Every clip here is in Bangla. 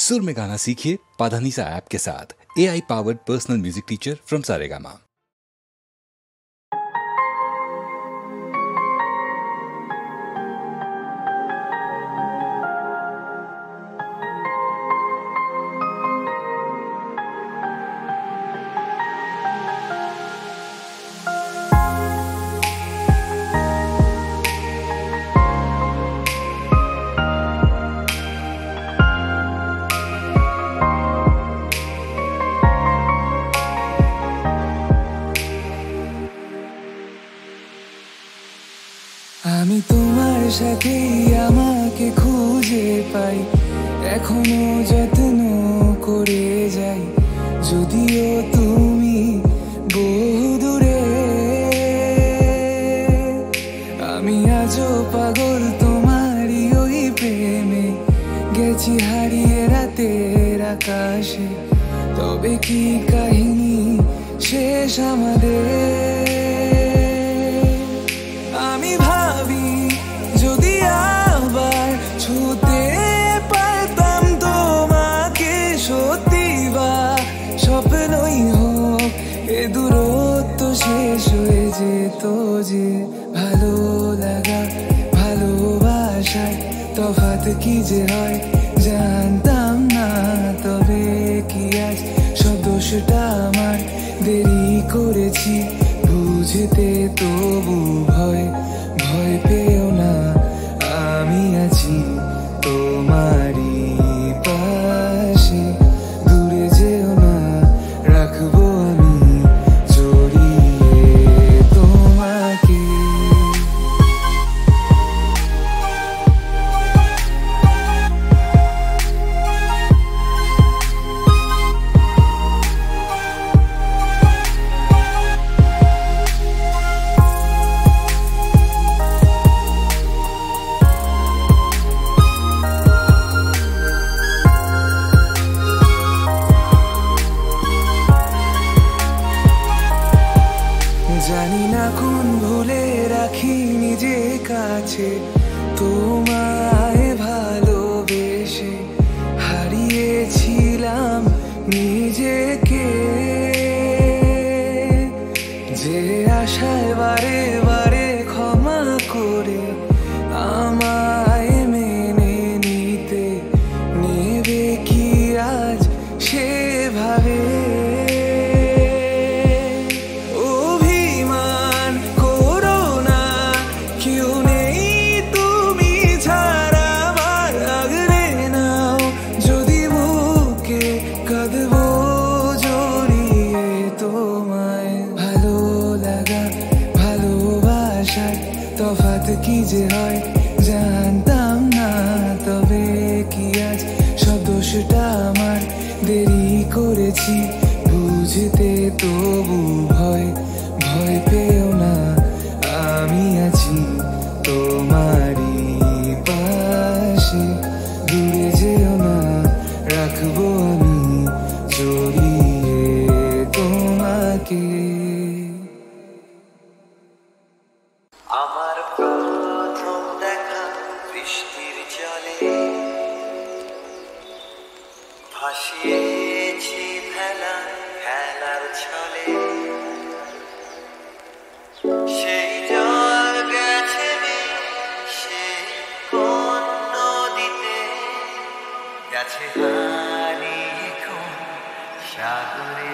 सुर में गाना सीखिए पाधानीसा ऐप के साथ। AI powered personal music teacher from Saregama. আমি তোমার সাথে আমাকে খুঁজে পাই, এখনো যত্ন করে যাই, যদিও তুমি বহু দূরে। আমি আজও পাগল তোমারই ওই প্রেমে, গেছি হারিয়ে রাতের আকাশে। তবে কি কাহিনী শেষ আমাদের? আমি ভাবি যদি আবার ছুঁতে পারতাম তোমাকে, সত্যি বা স্বপ্নই হোক এ দূরত্ব শেষ হয়ে যেত যে। ভালো লাগা ভালোবাসায় তফাৎ কি যে হয় জানতাম না। তবে কি আজ সব দোষটা আমার, দেরি করেছি বুঝতে, তবু ভয় ভয় পেও না, আমি আছি তোমারই পাশে। দূরে যেও না, রাখবো আমি জড়িয়ে তোমাকে। জানি না কোন ভুলে রাখি নিজে কাছে, তোমায় ভালোবেসে হারিয়েছিলাম নিজেকে। যে আশায় বারে বারে ক্ষমা করে আমায় মেনে নিতে, নেবে কি আজ সেভাবে? তফাৎ কি যে হয় জানতাম না। তবে কি আজ সব দোষটা আমার, দেরি করেছি বুঝতে, তবু ভয় ভয় পেও না, আমি আছি তোমারই পাশে। দূরে যেও না, রাখবো আমি জড়িয়ে তোমাকে। আমার প্রথম দেখা বৃষ্টির জলে, ভাসিয়েছি ভেলা খেলার ছলে। সেই জল গেছে সে কোন নদীতে, গেছে হারিয়ে কোন সাগরে।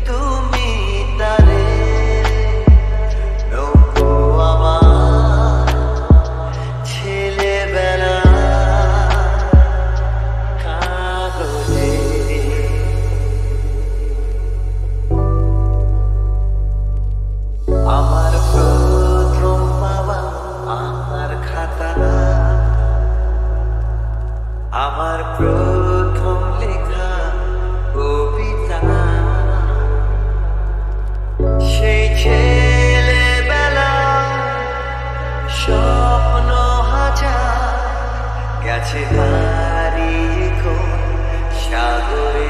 তুমি তারে নৌকো গেছে হারিয়ে কোন সাগরে।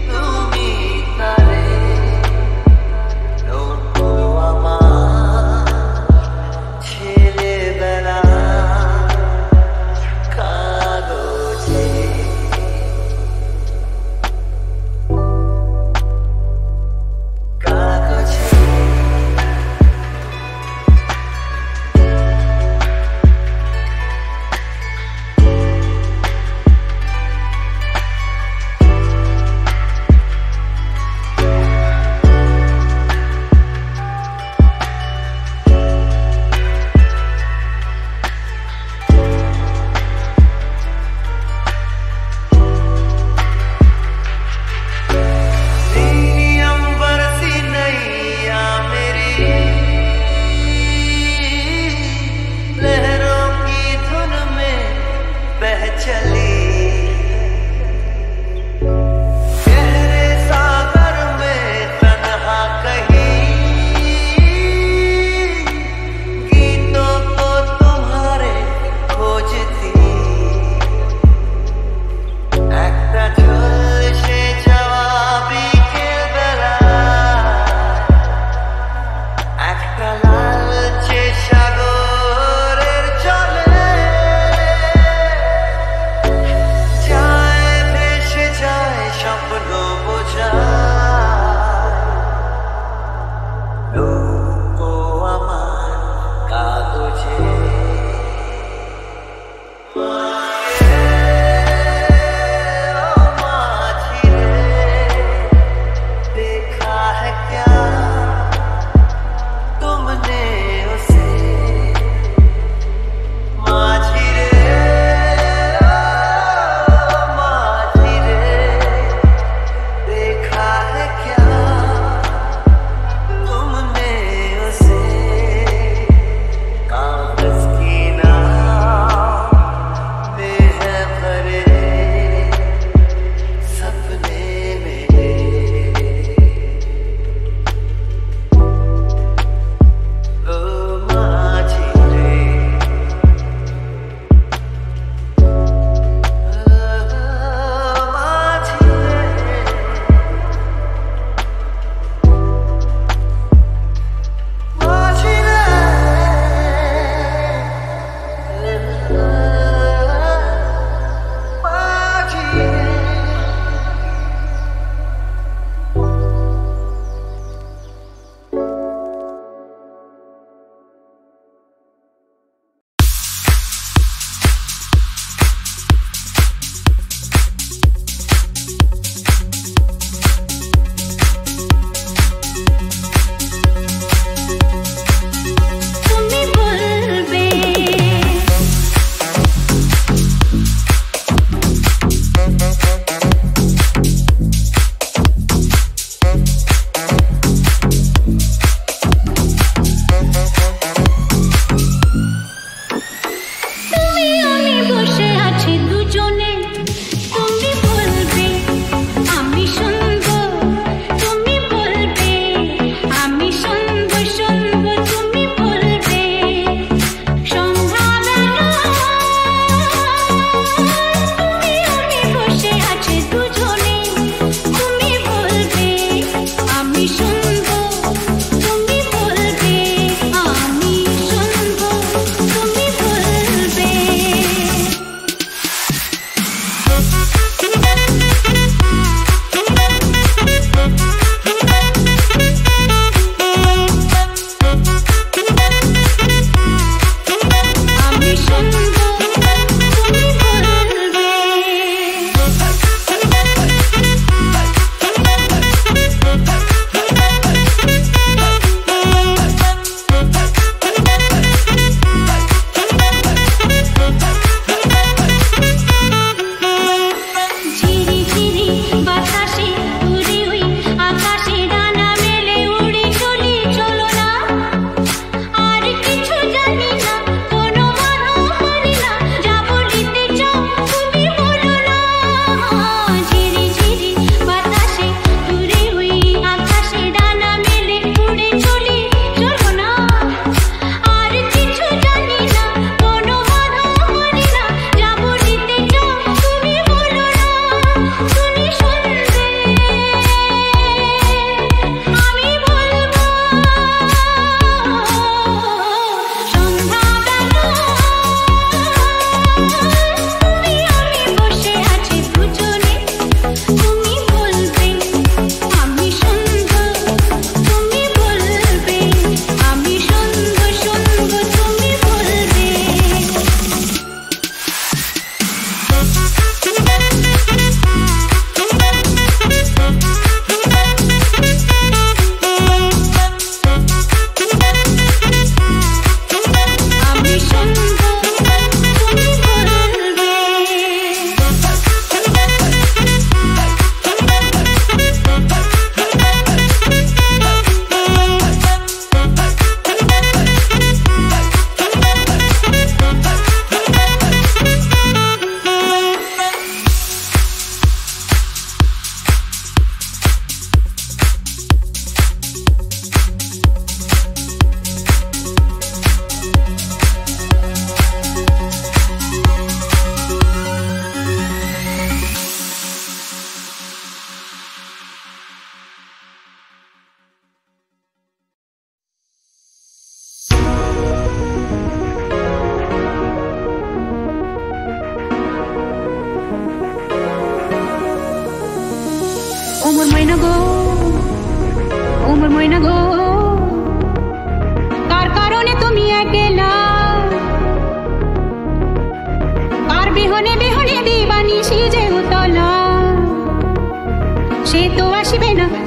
তুমি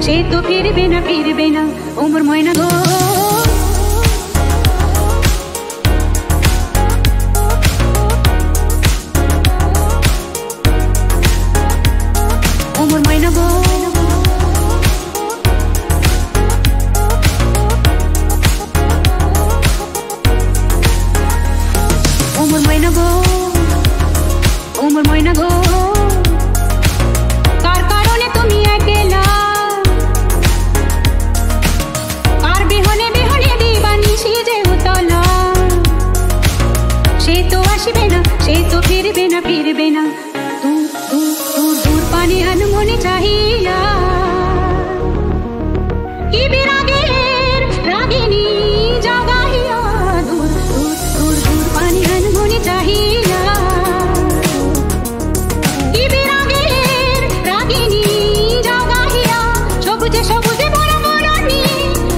সে তো ফিরবে না ওমর ময়না গো ওমর ময়না গো ওমর ময়না গো ওমর ময়না গো কার কারণে তুমি একলা কার বিহনে বিহনে দিবানিশি যে উতলা সে তো আসবে না সে তো ফিরবে না দূর দূর দূর দূর পানি আনমনে চাহিয়া কি বিরাগের রাগিনী জাগাইয়া দূর দূর দূর দূর পানি আনমনে চাহিয়া কি বিরাগের রাগিনী জাগাইয়া সবুজে সবুজে ভরা বরণী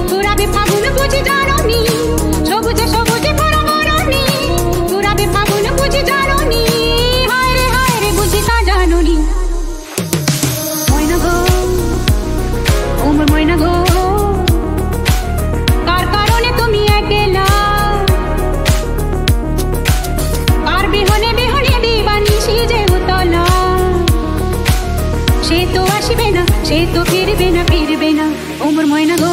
ঘুরাবে ফাগুন বুঝি জাননি সবুজে সবুজে ভরা বরণী ঘুরাবে ফাগুন বুঝি জাননি হায় রে বুঝি তা জাননি ময়না গো ওমর ময়না গো কার কারণে তুমি একলা কার বিহনে বিহনে দিবানিশি যে উতলা সে তো আসবে না সে তো ফিরবে না ওমর ময়না গো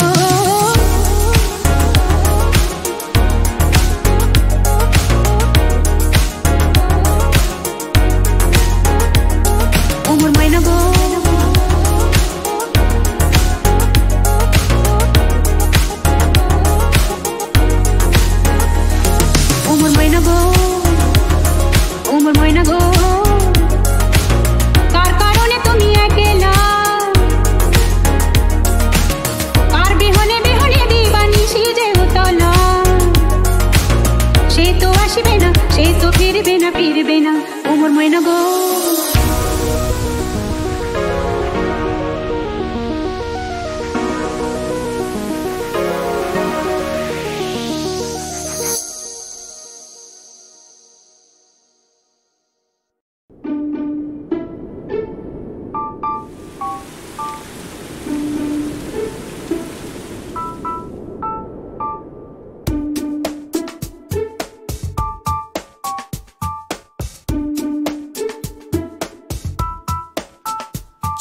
ওমর ময়না গো ওমর ময়না গো ওমর ময়না গো কার কারণে তুমি একলা কার বিহনে বিহনে দিবানিশি যে উতলা সে তো আসবে না সে তো ফিরবে না ওমর ময়না গো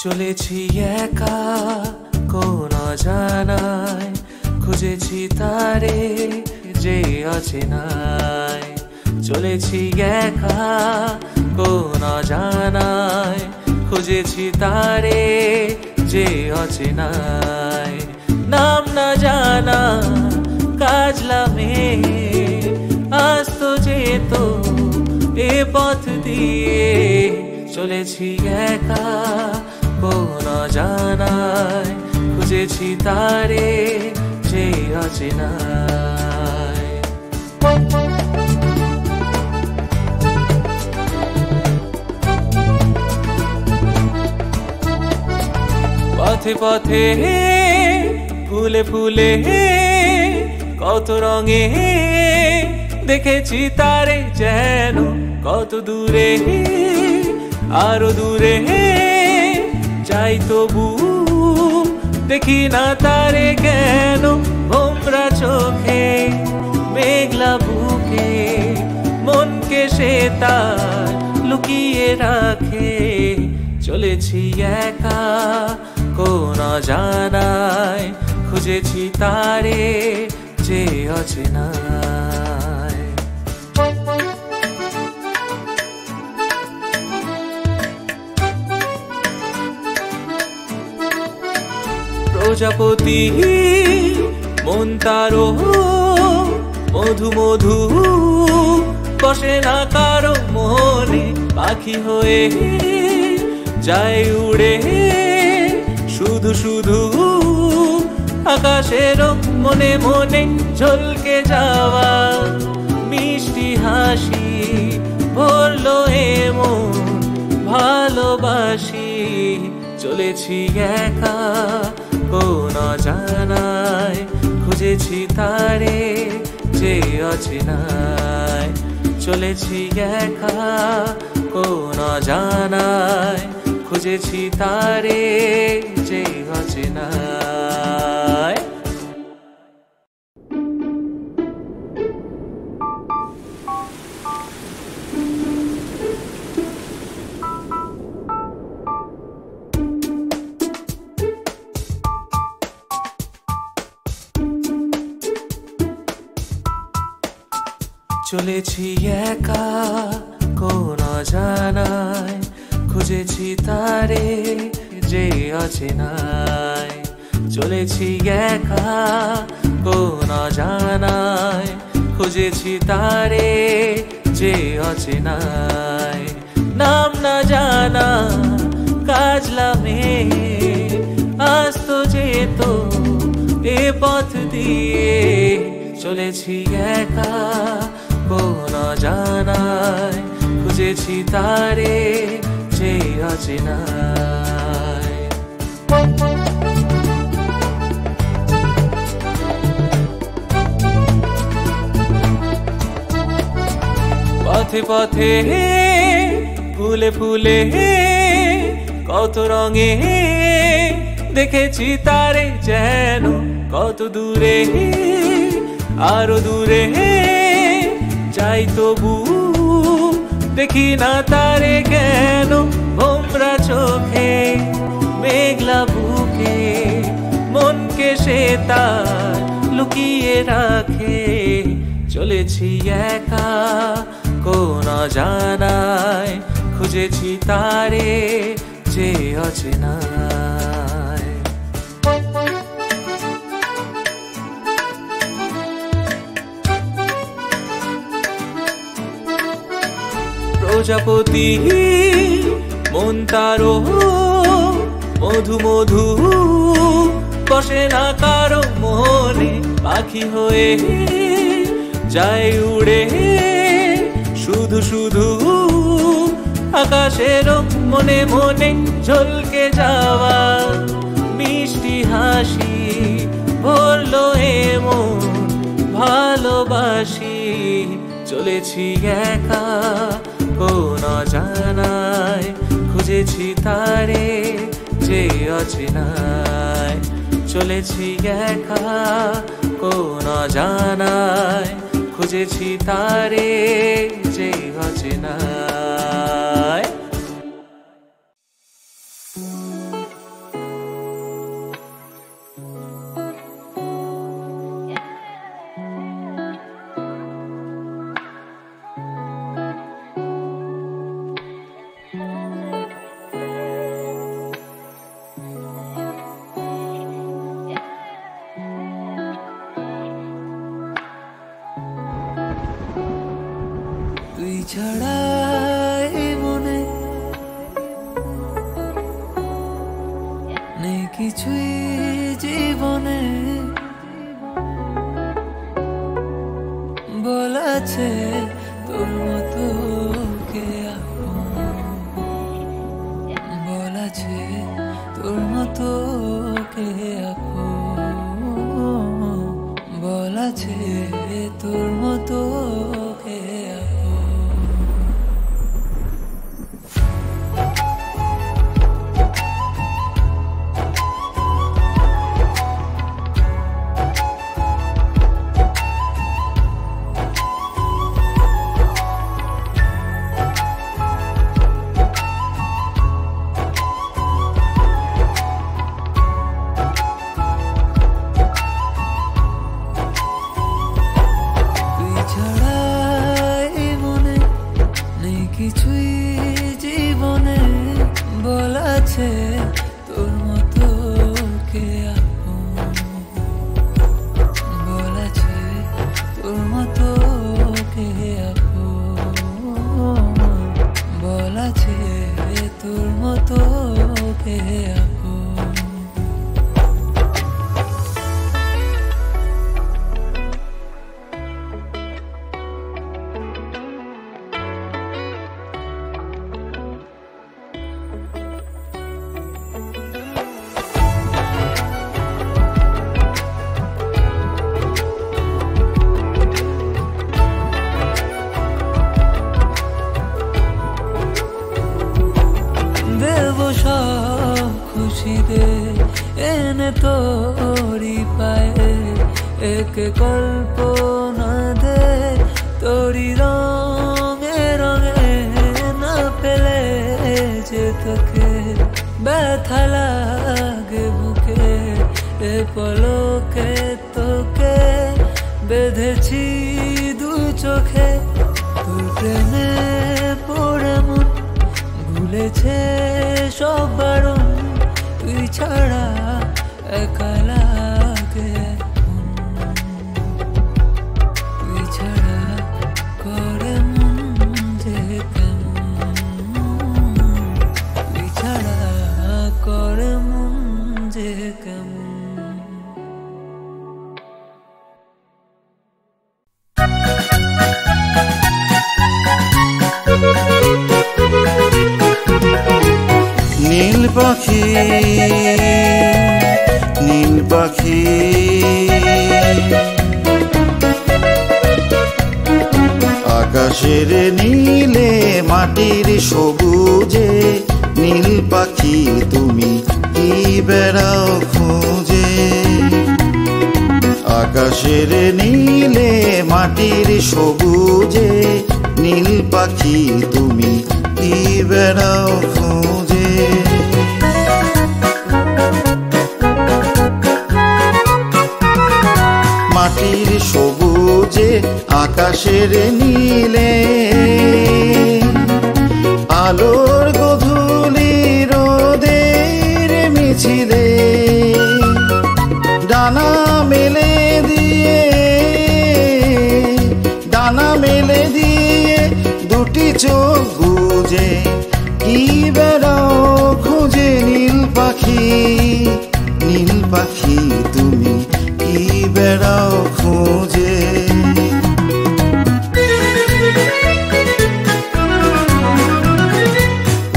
চলেছি একা কোন জানায় খুঁজেছি তারে যে অচেনায় চলেছি একা কোন জানায় খুঁজেছি তারে যে অচেনায় নাম না জানা কাজলামে আস্ত যেত এ পথ দিয়ে চলেছি একা কোন জানায় খুঁজেছি তারে যে অচেনায় পথে পথে ফুলে ফুলে কত রঙে দেখেছি তারে যেন কত দূরে আরো দূরে যাই তবু দেখি না তারে কেন ভোমরা চোখে মেঘলা বুকে মনকে সে তার লুকিয়ে রাখে চলেছি একা কোন জানায় খুঁজেছি তারে যে অচেনায় প্রজাপতি মন তারো মধু মধু বসে না কারো মনে পাখি হয়ে যায় উড়ে শুধু শুধু আকাশের মনে মনে ঝলকে যাওয়া মিষ্টি হাসি বললো এমন ভালোবাসি চলেছি একা কোন জানায় খুঁজেছি তারে যে অচেনায় চলেছি একা কোন জানায় খুঁজেছি তারে যে অচেনায়। চলেছি একা কোন অজানায়, খুঁজেছি তারে যে অচেনায়। চলেছি একা কোন অজানায়, খুঁজেছি তারে যে অচেনায়। নাম না জানা কাজলা মেয়ে আসতো যেত এ পথ দিয়ে। চলেছি একা কোন অজানায়, খুঁজেছি তারে যে অচেনায়। পথে পথে ফুলে ফুলে কত রঙে দেখেছি তারে যেন কত দূরে, আরো দূরে যাই তবু দেখি না তারে কেন। ভোমরা চোখে মেঘলা বুকে মনকে সে তার লুকিয়ে রাখে। চলেছি একা কোন অজানায়, খুঁজেছি তারে যে অচেনায়। প্রজাপতি মন তারো মধু মধু বসে না কারো মনে, পাখি হয়ে যায় উড়ে শুধু শুধু আকাশের মনে মনে ঝলকে যাওয়া মিষ্টি হাসি ভরলো এমন ভালোবাসি। চলেছি একা কোন অজানায়, খুঁজেছি তারে যে অচেনায়। চলেছি একা কোন অজানায়, খুঁজেছি তারে যে অচেনায়। তুই ছাড়া এই মনে নেই কিছুই জীবনে, বলাছে তোর মতো কে আপন, বলাছে তোর মতো কে আপন, বলাছে তোর মতো কে আপন। কিছুই জীবনে, বলাছে তোর মতো কে আপন, বলাছে তোর মতো কে আপন, বলাছে তোর মতো কে আপন। খুশি দে এনে তোরি পায়ে এক কল্পনা দে তোরি রঙে রঙে না পেলে যে তোকে ব্যথা লাগে বুকে এ পলকে তোকে বেঁধেছি দু চোখে তোর প্রেমে পড়ে মন ভুলেছে সব বারণ তুই ছাড়া একা লাগে তুই ছাড়া করে মন যে কেমন তুই ছাড়া করে মন যে কেমন নীল পাখি নীল পাখি আকাশের নীলে মাটির সবুজে নীল পাখি তুমি কি বেড়াও খুঁজে আকাশের নীলে মাটির সবুজে নীল পাখি তুমি কি বেড়াও খুঁজে মাটির সবুজে আকাশের নীলে আলোর গধূলি রোদের মিছিলে ডানা মেলে দিয়ে দুটি চোখ বুজে কি বেড়াও খুঁজে নীল পাখি তুমি কি বেড়াও খুঁজে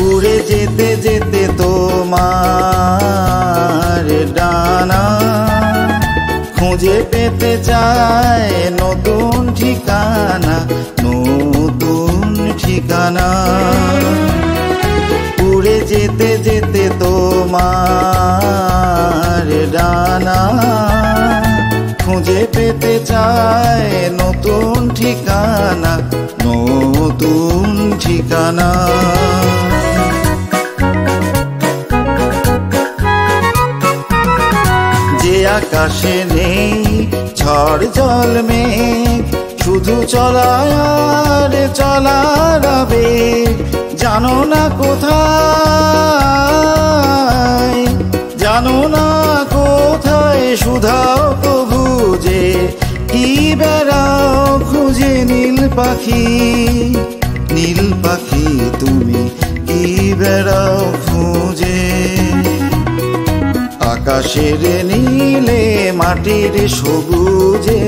উড়ে যেতে যেতে তোমার ডানা খুঁজে পেতে চায় নতুন ঠিকানা উড়ে যেতে যেতে তোমার ডানা খুঁজে পেতে চায় নতুন ঠিকানা যে আকাশে নেই ঝড় জল মেঘ শুধু চলার আবেগ জানো না কোথায় শুধাও তো বুঝে কি বেড়াও খুঁজে নীল পাখি তুমি কি বেড়াও খুঁজে আকাশের নীলে মাটির সবুজে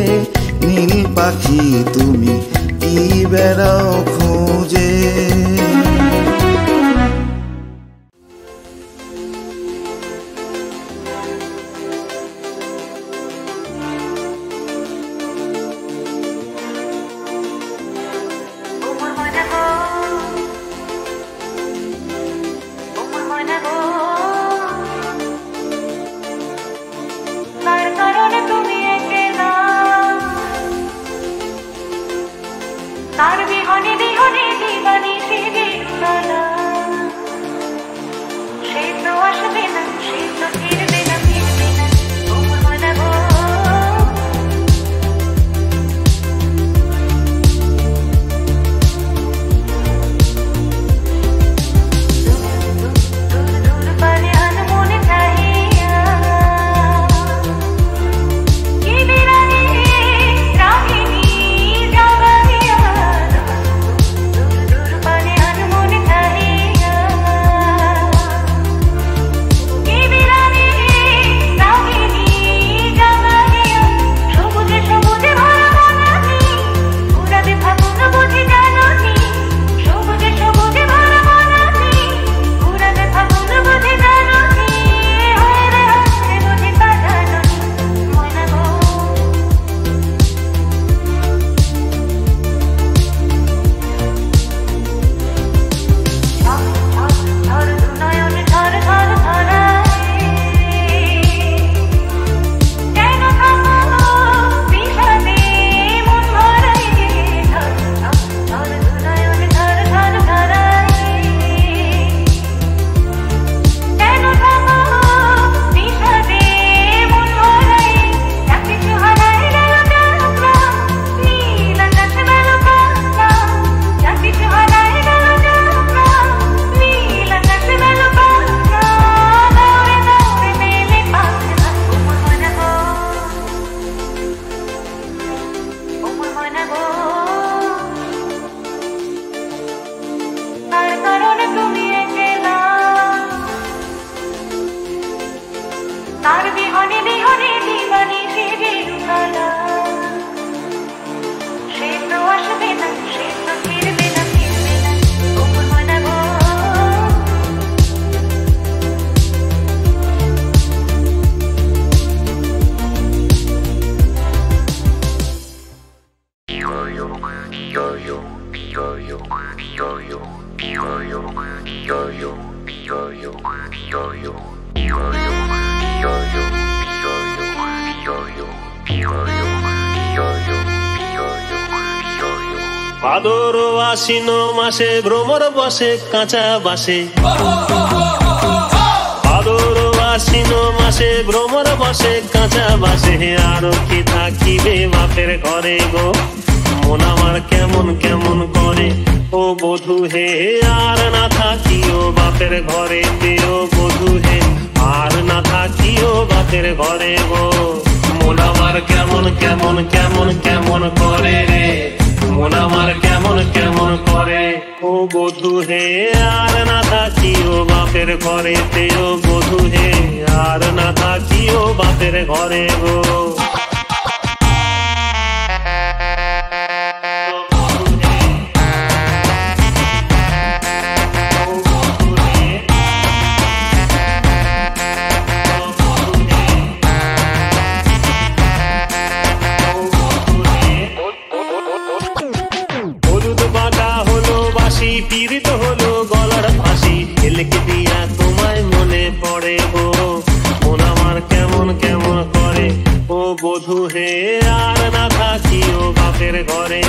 নীল পাখি তুমি কি বেড়াও খুঁজে তার বিহনে বিহনে দিবানি ফিরে উড়ালা সে তো আসবে না সে তো ফিরবে না তোমার মনে গো দূর পানে আনমনে চাহিয়া কি বিরানি রাগিনী জাগাইয়া ভাদর আশ্বিন মাসে ভ্রমর বসে কাঁচা বাসে, ভাদর আশ্বিন মাসে ভ্রমর বসে কাঁচা বাসে, আর কি থাকিবে বাপের ঘরে গো, মন আমার কেমন কেমন করে ও বধূ হে, আর না থাকিও বাপের ঘরে ও বধূ হে, আর না থাকিও বাপের ঘরে গো, মন আমার কেমন কেমন কেমন কেমন করে রে, মন আমার কেমন কেমন করে ও বধূ হে, আর না থাকিও বাপের ঘরে ও বধূ হে, আর না থাকিও বাপের ঘরে গো। পীড়িত হলো গলার ফাঁসি, এলকে দিয়া তোমায় মনে পড়ে গো, মন আমার কেমন কেমন করে ও বধূ হে, আর না থাকিও বাপের ঘরে।